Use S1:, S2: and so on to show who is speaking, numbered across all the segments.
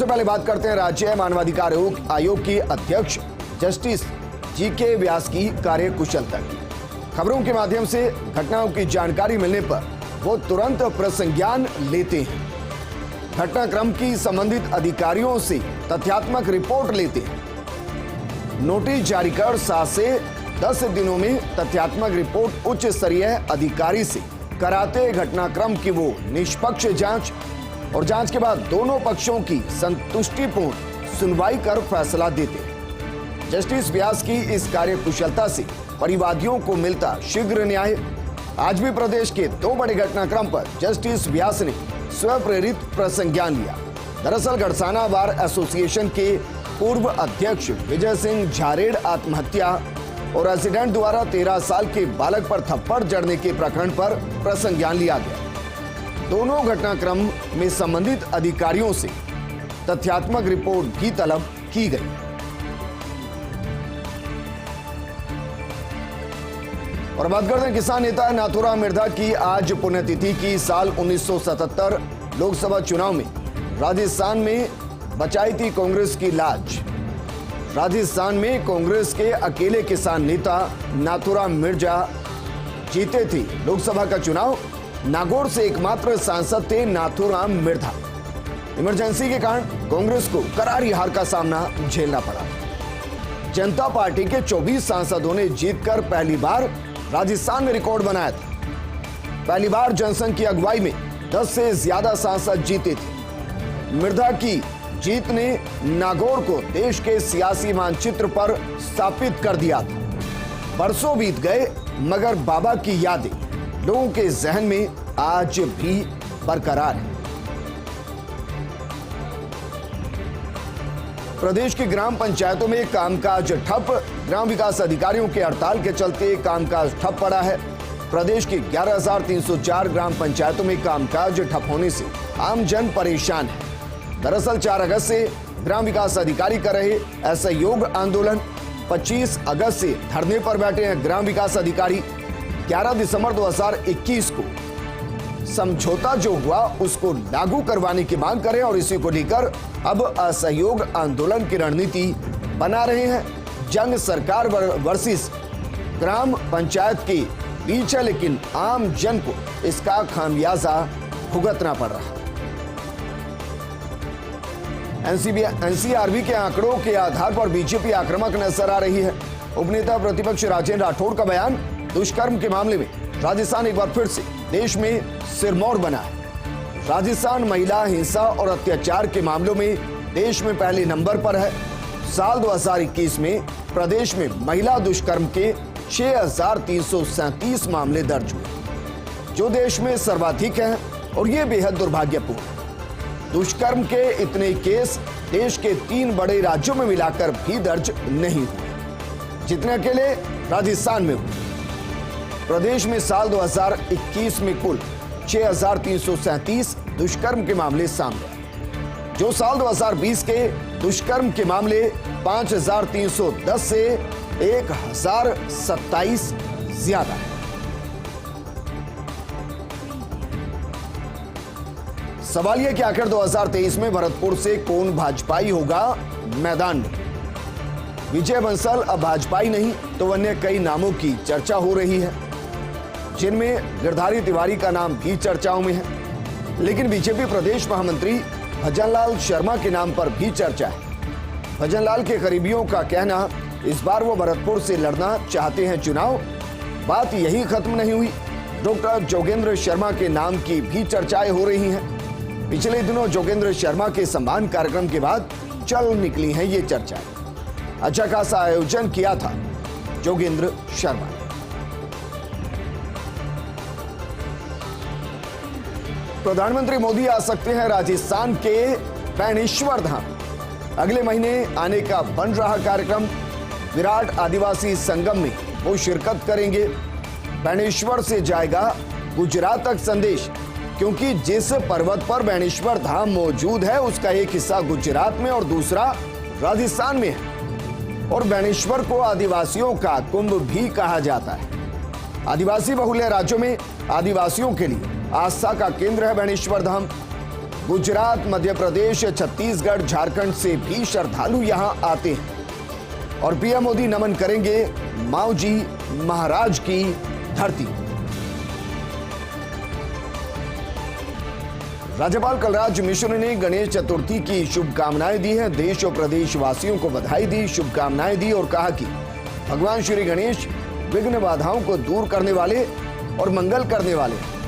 S1: सबसे पहले बात करते हैं राज्य मानवाधिकार आयोग की अध्यक्ष जस्टिस जीके व्यास की कार्यकुशलता की। खबरों के माध्यम से घटनाओं की जानकारी मिलने पर वो तुरंत प्रसंज्ञान लेते हैं, घटनाक्रम की संबंधित अधिकारियों से तथ्यात्मक रिपोर्ट लेते हैं, नोटिस जारी कर 7 से 10 दिनों में तथ्यात्मक रिपोर्ट उच्च स्तरीय अधिकारी से कराते घटनाक्रम की वो निष्पक्ष जांच और जांच के बाद दोनों पक्षों की संतुष्टिपूर्ण सुनवाई कर फैसला देते हैं। जस्टिस व्यास की इस कार्यकुशलता से परिवादियों को मिलता शीघ्र न्याय। आज भी प्रदेश के 2 बड़े घटनाक्रम पर जस्टिस व्यास ने स्वप्रेरित प्रसंज्ञान लिया। दरअसल गढ़साना बार एसोसिएशन के पूर्व अध्यक्ष विजय सिंह झारेड़ आत्महत्या और रेजिडेंट द्वारा 13 साल के बालक पर थप्पड़ जड़ने के प्रकरण पर प्रसंज्ञान लिया गया। दोनों घटनाक्रम में संबंधित अधिकारियों से तथ्यात्मक रिपोर्ट की तलब की गई। और बात करते हैं किसान नेता नाथूराम मिर्धा की। आज पुण्यतिथि की। साल 1977 लोकसभा चुनाव में राजस्थान में बचाई थी कांग्रेस की लाज। राजस्थान में कांग्रेस के अकेले किसान नेता नाथूराम मिर्जा जीते थे लोकसभा का चुनाव। नागौर से एकमात्र सांसद थे नाथूराम मिर्धा। इमरजेंसी के कारण कांग्रेस को करारी हार का सामना झेलना पड़ा। जनता पार्टी के 24 सांसदों ने जीतकर पहली बार राजस्थान में रिकॉर्ड बनाया था। पहली बार जनसंघ की अगुवाई में 10 से ज्यादा सांसद जीते थे। मिर्धा की जीत ने नागौर को देश के सियासी मानचित्र पर स्थापित कर दिया था। बरसों बीत गए मगर बाबा की यादें लोगों के जहन में आज भी बरकरार है। प्रदेश की ग्राम पंचायतों में कामकाज ठप। ग्राम विकास अधिकारियों के हड़ताल के चलते कामकाज ठप पड़ा है। प्रदेश की 11,304 ग्राम पंचायतों में कामकाज ठप होने से आम जन परेशान है। दरअसल 4 अगस्त से ग्राम विकास अधिकारी कर रहे असहयोग आंदोलन। 25 अगस्त से धरने पर बैठे हैं ग्राम विकास अधिकारी। 11 दिसंबर 2021 को समझौता जो हुआ उसको लागू करवाने की मांग करें और इसी को लेकर अब असहयोग आंदोलन की रणनीति बना रहे हैं। जंग सरकार वर्सेस ग्राम पंचायत के बीच है, लेकिन आम जन को इसका खामियाजा भुगतना पड़ रहा है। एनसीआरबी के आंकड़ों के आधार पर बीजेपी आक्रामक नजर आ रही है। उपनेता प्रतिपक्ष राजेंद्र राठौड़ का बयान। दुष्कर्म के मामले में राजस्थान एक बार फिर से देश में सिरमौर बना है। राजस्थान महिला हिंसा और अत्याचार के मामलों में देश में पहले नंबर पर है। साल 2021 में प्रदेश में महिला दुष्कर्म के 6,337 मामले दर्ज हुए, जो देश में सर्वाधिक है और ये बेहद दुर्भाग्यपूर्ण है। दुष्कर्म के इतने केस देश के 3 बड़े राज्यों में मिलाकर भी दर्ज नहीं हुए जितने अकेले राजस्थान में हुए। प्रदेश में साल 2021 में कुल 6,337 दुष्कर्म के मामले सामने आए, जो साल 2020 के दुष्कर्म के मामले 5,310 से 1,027 ज्यादा है। सवाल यह कि आखिर 2023 में भरतपुर से कौन भाजपाई होगा मैदान में। विजय बंसल अब भाजपाई नहीं तो अन्य कई नामों की चर्चा हो रही है, जिनमें गिरधारी तिवारी का नाम भी चर्चाओं में है। लेकिन बीजेपी प्रदेश महामंत्री भजनलाल शर्मा के नाम पर भी चर्चा है। भजनलाल के करीबियों का कहना इस बार वो भरतपुर से लड़ना चाहते हैं चुनाव। बात यही खत्म नहीं हुई, डॉक्टर जोगेंद्र शर्मा के नाम की भी चर्चाएं हो रही हैं। पिछले दिनों जोगेंद्र शर्मा के सम्मान कार्यक्रम के बाद चल निकली हैं ये चर्चाएं। अच्छा खासा आयोजन किया था जोगेंद्र शर्मा ने। प्रधानमंत्री मोदी आ सकते हैं राजस्थान के बेणेश्वर धाम। अगले महीने आने का बन रहा कार्यक्रम विराट आदिवासी संगम में वो शिरकत करेंगे। बेणेश्वर से जाएगा गुजरात तक संदेश, क्योंकि जिस पर्वत पर बेणेश्वर धाम मौजूद है उसका एक हिस्सा गुजरात में और दूसरा राजस्थान में है। और बेणेश्वर को आदिवासियों का कुंभ भी कहा जाता है। आदिवासी बहुल्य राज्यों में आदिवासियों के लिए आस्था का केंद्र है बेणेश्वर धाम। गुजरात, मध्य प्रदेश, छत्तीसगढ़, झारखंड से भी श्रद्धालु यहां आते हैं और पीएम मोदी नमन करेंगे माऊ जी महाराज की धरती। राज्यपाल कलराज मिश्र ने गणेश चतुर्थी की शुभकामनाएं दी हैं। देश और प्रदेश वासियों को बधाई दी, शुभकामनाएं दी और कहा कि भगवान श्री गणेश विघ्न बाधाओं को दूर करने वाले और मंगल करने वाले हैं।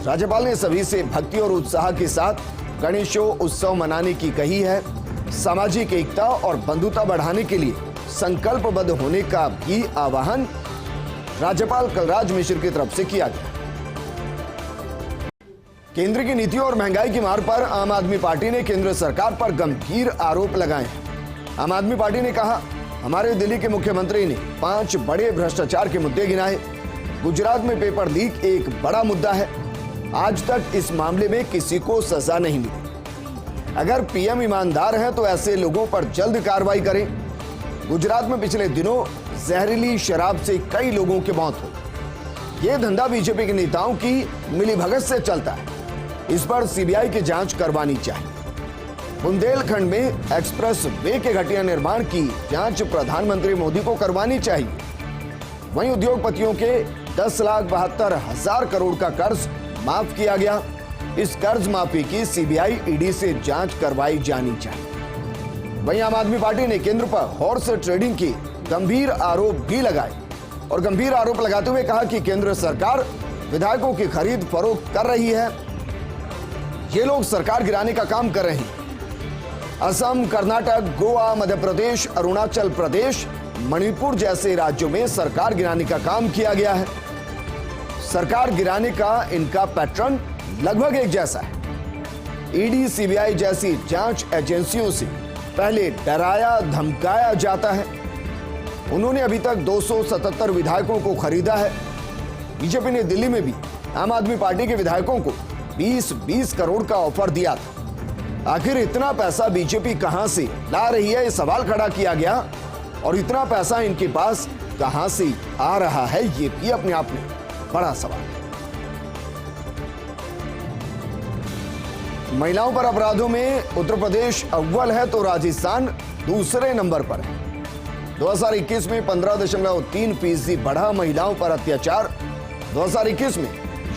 S1: राज्यपाल ने सभी से भक्ति और उत्साह के साथ गणेशोत्सव मनाने की कही है। सामाजिक एकता और बंधुता बढ़ाने के लिए संकल्पबद्ध होने का भी आह्वान राज्यपाल कलराज मिश्र की तरफ से किया गया। केंद्र की नीतियों और महंगाई की मार पर आम आदमी पार्टी ने केंद्र सरकार पर गंभीर आरोप लगाए हैं। आम आदमी पार्टी ने कहा, हमारे दिल्ली के मुख्यमंत्री ने 5 बड़े भ्रष्टाचार के मुद्दे गिनाए। गुजरात में पेपर लीक एक बड़ा मुद्दा है। आज तक इस मामले में किसी को सजा नहीं मिली। अगर पीएम ईमानदार हैं तो ऐसे लोगों पर जल्द कार्रवाई करें। गुजरात में पिछले दिनों जहरीली शराब से कई लोगों की मौत हुई। ये धंधा बीजेपी के नेताओं की मिलीभगत से चलता है। इस पर सीबीआई की जांच करवानी चाहिए। बुंदेलखंड में एक्सप्रेस वे के घटिया निर्माण की जांच प्रधानमंत्री मोदी को करवानी चाहिए। वहीं उद्योगपतियों के 10,72,000 करोड़ का कर्ज माफ किया गया। इस कर्ज माफी की सीबीआई ईडी से जांच करवाई जानी चाहिए। वहीं आम आदमी पार्टी ने केंद्र पर हॉर्स ट्रेडिंग की गंभीर आरोप भी लगाए और गंभीर आरोप लगाते हुए कहा कि केंद्र सरकार विधायकों की खरीद फरोख्त कर रही है। ये लोग सरकार गिराने का काम कर रहे हैं। असम, कर्नाटक, गोवा, मध्य प्रदेश, अरुणाचल प्रदेश, मणिपुर जैसे राज्यों में सरकार गिराने का काम किया गया है। सरकार गिराने का इनका पैटर्न लगभग एक जैसा है। ईडी, सीबीआई जैसी जांच एजेंसियों से पहले डराया धमकाया जाता है। उन्होंने अभी तक 277 विधायकों को खरीदा है। बीजेपी ने दिल्ली में भी आम आदमी पार्टी के विधायकों को 20-20 करोड़ का ऑफर दिया था। आखिर इतना पैसा बीजेपी कहां से ला रही है, ये सवाल खड़ा किया गया और इतना पैसा इनके पास कहां से आ रहा है, ये भी अपने आप में बड़ा सवाल है। महिलाओं पर अपराधों में उत्तर प्रदेश अव्वल है तो राजस्थान दूसरे नंबर पर है। 2021 में 15.3% बढ़ा महिलाओं पर अत्याचार। 2021 में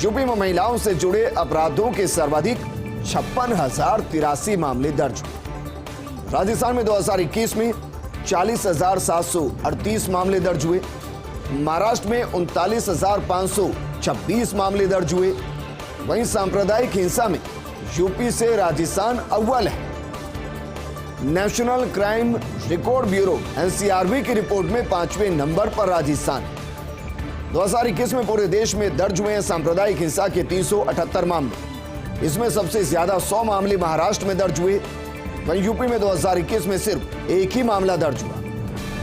S1: यूपी में महिलाओं से जुड़े अपराधों के सर्वाधिक 56,083 मामले दर्ज हुए। राजस्थान में 2021 में 40,738 मामले दर्ज हुए। महाराष्ट्र में 39,526 मामले दर्ज हुए। वहीं सांप्रदायिक हिंसा में यूपी से राजस्थान अव्वल है। National crime record bureau NCRB की रिपोर्ट में 5वें नंबर पर राजस्थान है। 2021 में पूरे देश में दर्ज हुए सांप्रदायिक हिंसा के 378 मामले। इसमें सबसे ज्यादा 100 मामले महाराष्ट्र में दर्ज हुए। वहीं यूपी में 2021 में सिर्फ एक ही मामला दर्ज हुआ।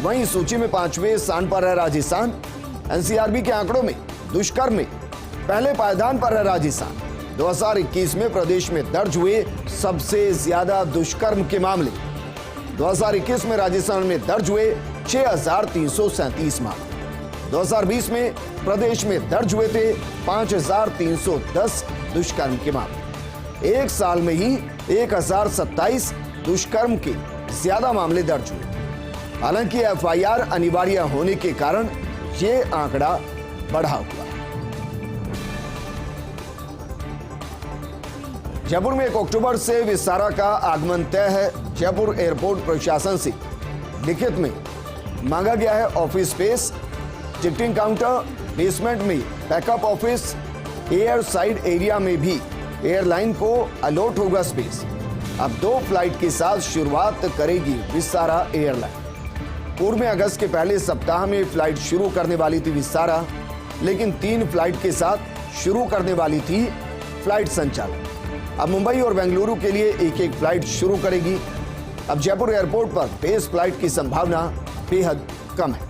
S1: वहीं सूची में 5वें स्थान पर है राजस्थान। एनसीआरबी के आंकड़ों में दुष्कर्म में पहले पायदान पर है राजस्थान। 2021 में प्रदेश में दर्ज हुए सबसे ज्यादा दुष्कर्म के मामले 2021 में राजस्थान में दर्ज हुए 6,337 मामले। 2020 में प्रदेश में दर्ज हुए थे 5,310 दुष्कर्म के मामले। एक साल में ही 1,027 दुष्कर्म के ज्यादा मामले दर्ज हुए। हालांकि एफआईआर अनिवार्य होने के कारण ये आंकड़ा बढ़ा हुआ है। जयपुर में 1 अक्टूबर से विस्तारा का आगमन तय है। जयपुर एयरपोर्ट प्रशासन से लिखित में मांगा गया है office space, ticketing counter, basement में backup office, air side area में भी एयरलाइन को अलॉट होगा स्पेस। अब 2 फ्लाइट के साथ शुरुआत करेगी विस्तारा एयरलाइन। पूर्व में अगस्त के पहले सप्ताह में फ्लाइट शुरू करने वाली थी विस्तारा, लेकिन 3 फ्लाइट के साथ शुरू करने वाली थी फ्लाइट संचालन। अब मुंबई और बेंगलुरु के लिए एक फ्लाइट शुरू करेगी। अब जयपुर एयरपोर्ट पर बेस फ्लाइट की संभावना बेहद कम है।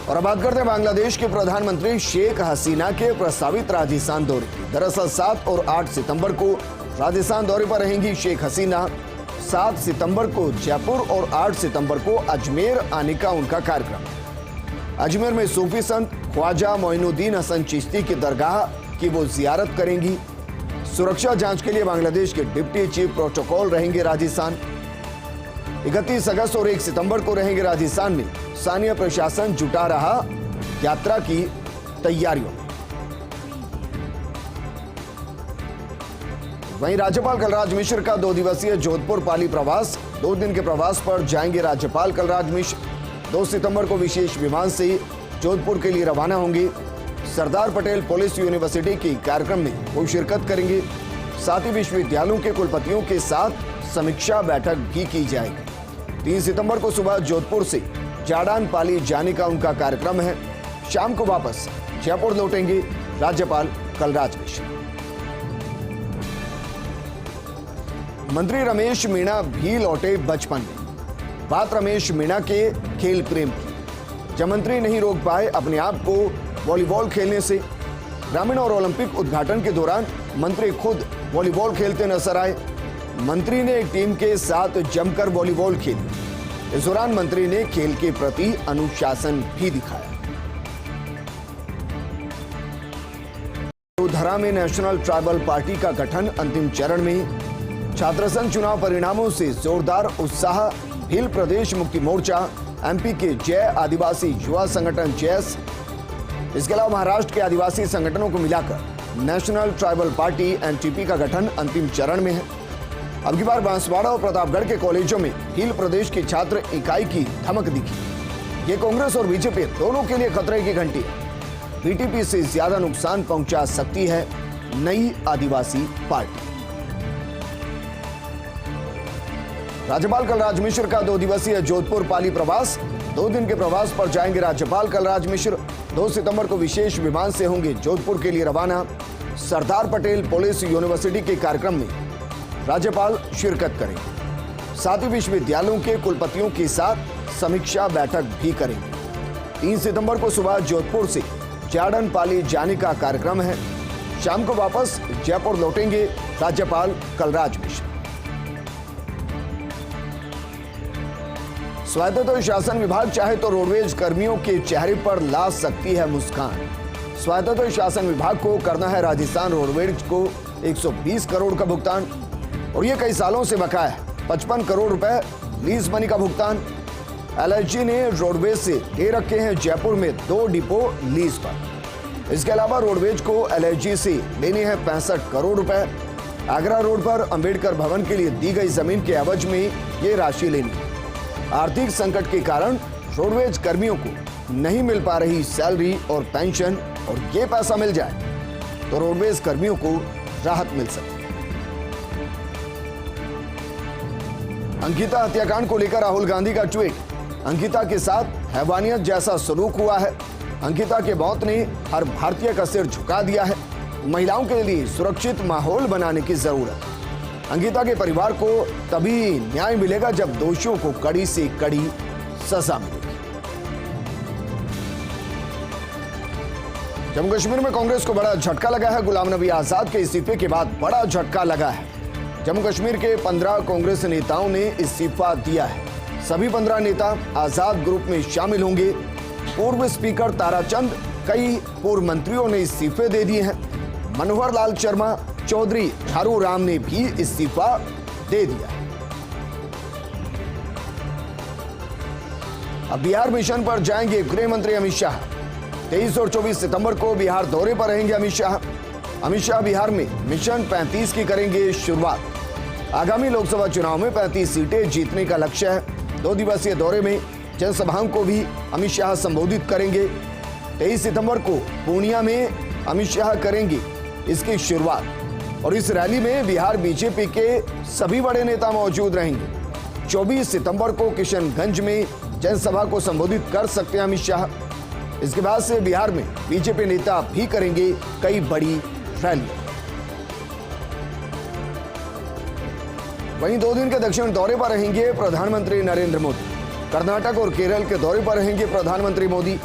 S1: और अब बात करते हैं बांग्लादेश के प्रधानमंत्री शेख हसीना के प्रस्तावित राजस्थान दौरे की। दरअसल 7 और 8 सितंबर को राजस्थान दौरे पर रहेंगी शेख हसीना। 7 सितंबर को जयपुर और 8 सितंबर को अजमेर आने का उनका कार्यक्रम है। अजमेर में सूफी संत ख्वाजा मोइनुद्दीन हसन चिश्ती की दरगाह की वो जियारत करेंगी। सुरक्षा जांच के लिए बांग्लादेश के डिप्टी चीफ प्रोटोकॉल रहेंगे राजस्थान। 31 अगस्त और 1 सितंबर को रहेंगे राजस्थान में। स्थानीय प्रशासन जुटा रहा यात्रा की तैयारियों में। वहीं राज्यपाल कलराज मिश्र का 2 दिवसीय जोधपुर पाली प्रवास। 2 दिन के प्रवास पर जाएंगे राज्यपाल कलराज मिश्र। 2 सितंबर को विशेष विमान से जोधपुर के लिए रवाना होंगे। सरदार पटेल पुलिस यूनिवर्सिटी के कार्यक्रम में वो शिरकत करेंगे। साथ ही विश्वविद्यालयों के कुलपतियों के साथ समीक्षा बैठक भी की जाएगी। 3 सितंबर को सुबह जोधपुर से जाडान पाली जाने का उनका कार्यक्रम है। शाम को वापस जयपुर लौटेंगे राज्यपाल कलराज मिश्र। मंत्री रमेश मीणा भी लौटे बचपन में। बात रमेश मीणा के खेल प्रेम की। जब मंत्री नहीं रोक पाए अपने आप को वॉलीबॉल खेलने से। ग्रामीण और ओलंपिक उद्घाटन के दौरान मंत्री खुद वॉलीबॉल खेलते नजर आए। मंत्री ने एक टीम के साथ जमकर वॉलीबॉल खेली। इस दौरान मंत्री ने खेल के प्रति अनुशासन भी दिखाया। धरा में नेशनल ट्राइबल पार्टी का गठन अंतिम चरण में। छात्र संघ चुनाव परिणामों से जोरदार उत्साह। भील प्रदेश मुक्ति मोर्चा, एमपी के जय आदिवासी युवा संगठन जैस, इसके अलावा महाराष्ट्र के आदिवासी संगठनों को मिलाकर नेशनल ट्राइबल पार्टी एनटीपी का गठन अंतिम चरण में है। अब की बार बांसवाड़ा और प्रतापगढ़ के कॉलेजों में भील प्रदेश की छात्र इकाई की धमक दिखी। ये कांग्रेस और बीजेपी दोनों के लिए खतरे की घंटी है। बीटीपी से ज्यादा नुकसान पहुंचा सकती है नई आदिवासी पार्टी। राज्यपाल कलराज मिश्र का 2 दिवसीय जोधपुर पाली प्रवास। 2 दिन के प्रवास पर जाएंगे राज्यपाल कलराज मिश्र। 2 सितंबर को विशेष विमान से होंगे जोधपुर के लिए रवाना। सरदार पटेल पुलिस यूनिवर्सिटी के कार्यक्रम में राज्यपाल शिरकत करेंगे। साथ ही विश्वविद्यालयों के कुलपतियों के साथ समीक्षा बैठक भी करेंगे। 3 सितंबर को सुबह जोधपुर से जाडन पाली जाने का कार्यक्रम है। शाम को वापस जयपुर लौटेंगे राज्यपाल कलराज मिश्र। स्वायत्तता शासन विभाग चाहे तो रोडवेज कर्मियों के चेहरे पर ला सकती है मुस्कान। स्वायत्तता शासन विभाग को करना है राजस्थान रोडवेज को 120 करोड़ का भुगतान और ये कई सालों से बकाया है। 55 करोड़ रुपए लीज मनी का भुगतान। एलआईजी ने रोडवेज से दे रखे हैं जयपुर में 2 डिपो लीज पर। इसके अलावा रोडवेज को एलआईजी से लेने हैं 65 करोड़ रुपए। आगरा रोड पर अंबेडकर भवन के लिए दी गई जमीन के एवज में ये राशि लेनी है। आर्थिक संकट के कारण रोडवेज कर्मियों को नहीं मिल पा रही सैलरी और पेंशन और ये पैसा मिल जाए तो रोडवेज कर्मियों को राहत मिल सकती है। अंकिता हत्याकांड को लेकर राहुल गांधी का ट्वीट। अंकिता के साथ हैवानियत जैसा सलूक हुआ है। अंकिता के मौत ने हर भारतीय का सिर झुका दिया है। महिलाओं के लिए सुरक्षित माहौल बनाने की जरूरत है। अंकिता के परिवार को तभी न्याय मिलेगा जब दोषियों को कड़ी से कड़ी सजा मिलेगी। जम्मू कश्मीर में कांग्रेस को बड़ा झटका लगा है। गुलाम नबी आजाद के इस्तीफे के बाद बड़ा झटका लगा है। जम्मू कश्मीर के 15 कांग्रेस नेताओं ने इस्तीफा दिया है। सभी 15 नेता आजाद ग्रुप में शामिल होंगे। पूर्व स्पीकर ताराचंद, कई पूर्व मंत्रियों ने इस्तीफे दे दिए हैं। मनोहर लाल शर्मा, चौधरी झारू राम ने भी इस्तीफा दे दिया। अब बिहार मिशन पर जाएंगे गृह मंत्री अमित शाह। 23 और 24 सितंबर को बिहार दौरे पर रहेंगे अमित शाह। अमित शाह बिहार में मिशन 35 की करेंगे शुरुआत। आगामी लोकसभा चुनाव में 35 सीटें जीतने का लक्ष्य है। 2 दिवसीय दौरे में जनसभाओं को भी अमित शाह संबोधित करेंगे। 23 सितंबर को पूर्णिया में अमित शाह करेंगे इसकी शुरुआत और इस रैली में बिहार बीजेपी के सभी बड़े नेता मौजूद रहेंगे। 24 सितंबर को किशनगंज में जनसभा को संबोधित कर सकते हैं अमित शाह। इसके बाद से बिहार में बीजेपी नेता भी करेंगे कई बड़ी रैलियां। वहीं 2 दिन के दक्षिण दौरे पर रहेंगे प्रधानमंत्री नरेंद्र मोदी। कर्नाटक और केरल के दौरे पर रहेंगे प्रधानमंत्री मोदी।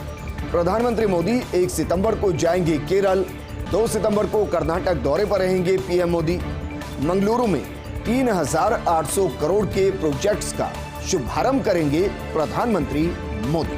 S1: प्रधानमंत्री मोदी 1 सितंबर को जाएंगे केरल। 2 सितंबर को कर्नाटक दौरे पर रहेंगे पीएम मोदी। मंगलुरु में 3800 करोड़ के प्रोजेक्ट्स का शुभारंभ करेंगे प्रधानमंत्री मोदी।